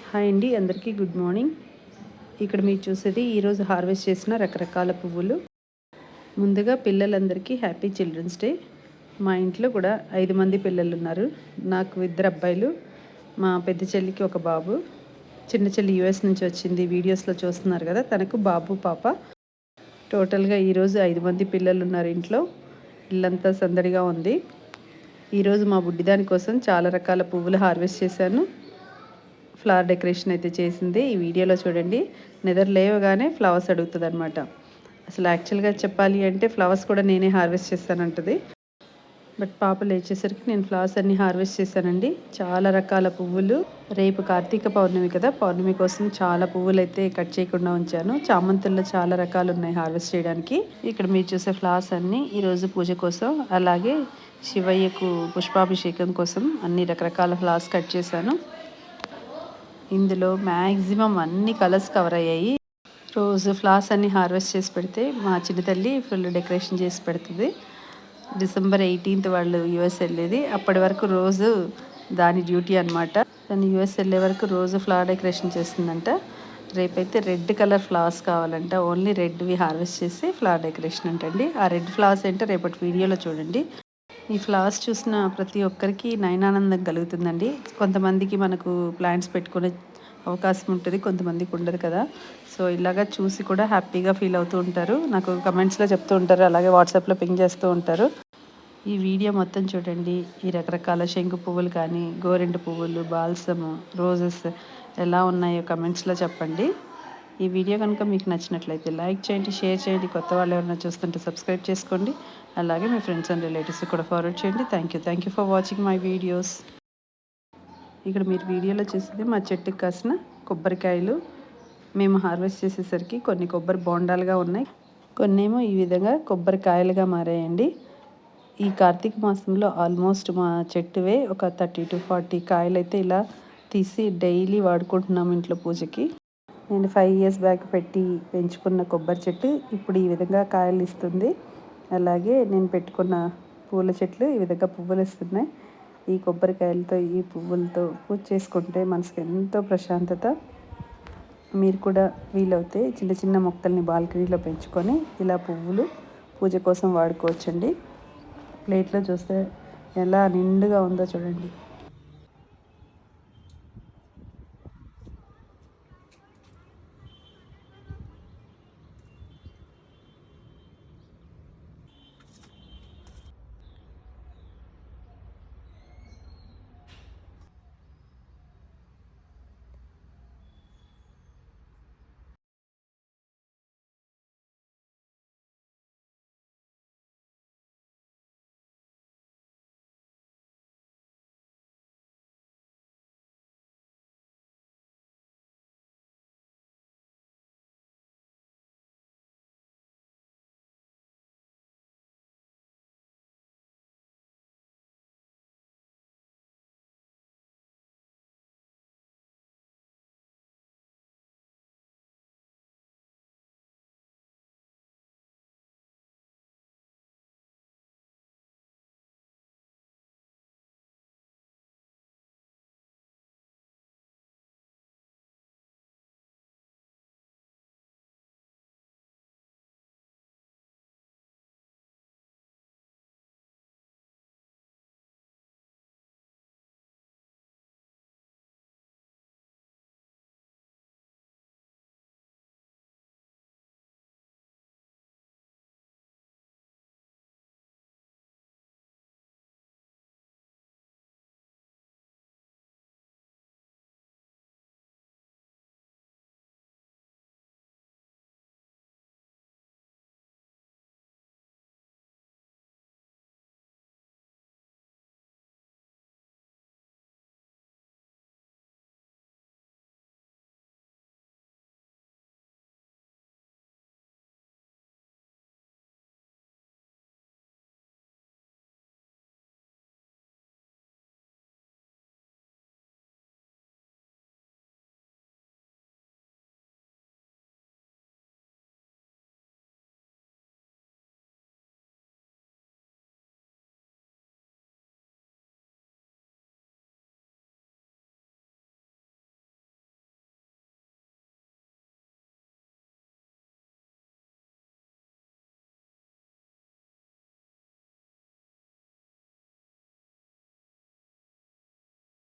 Hi అండి, అందరికీ good morning. ఇక్కడ మీరు చూసేది ఈరోజు హార్వెస్ట్ చేసిన రకరకాల పువ్వులు. ముందుగా పిల్లలందరికీ హ్యాపీ చిల్డ్రన్స్ డే. మా ఇంట్లో కూడా 5 మంది పిల్లలు ఉన్నారు. నాకు 2 అబ్బాయిలు, మా పెద్ద చెల్లికి ఒక బాబు. చిన్న చెల్లి యూఎస్ నుంచి వచ్చింది, వీడియోస్లో చూస్తున్నారు కదా, తనకు బాబు పాప. టోటల్గా ఈరోజు 5 మంది పిల్లలు ఉన్నారు ఇంట్లో. ఇల్లంతా సందడిగా ఉంది. ఈరోజు మా బుడ్డిదాని కోసం చాలా రకాల పువ్వులు హార్వెస్ట్ చేశాను. ఫ్లవర్ డెకరేషన్ అయితే చేసింది. ఈ వీడియోలో చూడండి. నిద్ర లేవగానే ఫ్లవర్స్ అడుగుతుంది అనమాట. అసలు యాక్చువల్గా చెప్పాలి అంటే ఫ్లవర్స్ కూడా నేనే హార్వెస్ట్ చేస్తానంటుంది. బట్ పాప లేచేసరికి నేను ఫ్లవర్స్ అన్నీ హార్వెస్ట్ చేశానండి. చాలా రకాల పువ్వులు. రేపు కార్తీక పౌర్ణమి కదా, పౌర్ణమి కోసం చాలా పువ్వులు అయితే కట్ చేయకుండా ఉంచాను. చామంతుల్లో చాలా రకాలు ఉన్నాయి హార్వెస్ట్ చేయడానికి. ఇక్కడ మీరు చూసే ఫ్లవర్స్ అన్నీ ఈరోజు పూజ కోసం, అలాగే శివయ్యకు పుష్పాభిషేకం కోసం అన్ని రకరకాల ఫ్లవర్స్ కట్ చేశాను. ఇందులో మ్యాక్సిమం అన్ని కలర్స్ కవర్ అయ్యాయి. రోజు ఫ్లవర్స్ అన్ని హార్వెస్ట్ చేసి పెడితే మా చిన్న తల్లి ఫుల్ డెకరేషన్ చేసి పెడుతుంది. December 18th వాళ్ళు యూఎస్ వెళ్ళేది. అప్పటి వరకు రోజు దాని డ్యూటీ అనమాట. దాన్ని యూఎస్ వెళ్ళే వరకు రోజు ఫ్లవర్ డెకరేషన్ చేస్తుందంట. రేపైతే రెడ్ కలర్ ఫ్లవర్స్ కావాలంట. ఓన్లీ రెడ్వి హార్వెస్ట్ చేసి ఫ్లవర్ డెకరేషన్ అంటండి. ఆ రెడ్ ఫ్లవర్స్ ఏంటో రేపటి వీడియోలో చూడండి. ఈ ఫ్లవర్స్ చూసిన ప్రతి ఒక్కరికి నయనానందం కలుగుతుందండి. కొంతమందికి మనకు ప్లాంట్స్ పెట్టుకునే అవకాశం ఉంటుంది, కొంతమందికి ఉండదు కదా. సో ఇలాగా చూసి కూడా హ్యాపీగా ఫీల్ అవుతూ ఉంటారు. నాకు కమెంట్స్లో చెప్తూ ఉంటారు, అలాగే వాట్సాప్లో పింగ్ చేస్తూ ఉంటారు. ఈ వీడియో మొత్తం చూడండి. ఈ రకరకాల శంకు పువ్వులు కానీ, గోరింట పువ్వులు, బాల్సము, రోజెస్ ఎలా ఉన్నాయో కమెంట్స్లో చెప్పండి. ఈ వీడియో కనుక మీకు నచ్చినట్లయితే లైక్ చేయండి, షేర్ చేయండి. కొత్త వాళ్ళు ఎవరైనా చూస్తుంటే సబ్స్క్రైబ్ చేసుకోండి. అలాగే మీ ఫ్రెండ్స్ అండ్ రిలేటివ్స్ కూడా ఫార్వర్డ్ చేయండి. Thank you for watching my videos. ఇక్కడ మీరు వీడియోలో చూసింది మా చెట్టుకి కాసిన కొబ్బరికాయలు. మేము హార్వెస్ట్ చేసేసరికి కొన్ని కొబ్బరి బోండాలుగా ఉన్నాయి, కొన్నేమో ఈ విధంగా కొబ్బరికాయలుగా మారాయండి. ఈ కార్తీక మాసంలో ఆల్మోస్ట్ మా చెట్టువే ఒక 30 to 40 కాయలు అయితే ఇలా తీసి డైలీ వాడుకుంటున్నాము ఇంట్లో పూజకి. నేను 5 years బ్యాక్ పెట్టి పెంచుకున్న కొబ్బరి చెట్టు ఇప్పుడు ఈ విధంగా కాయలు ఇస్తుంది. అలాగే నేను పెట్టుకున్న పూల చెట్లు ఈ విధంగా పువ్వులు ఇస్తున్నాయి. ఈ కొబ్బరికాయలతో, ఈ పువ్వులతో పూజ చేసుకుంటే మనసుకి ఎంతో ప్రశాంతత. మీరు కూడా వీలవుతే చిన్న చిన్న మొక్కల్ని బాల్కనీలో పెంచుకొని ఇలా పువ్వులు పూజ కోసం వాడుకోవచ్చండి. ప్లేట్లో చూస్తే ఎలా నిండుగా ఉందో చూడండి.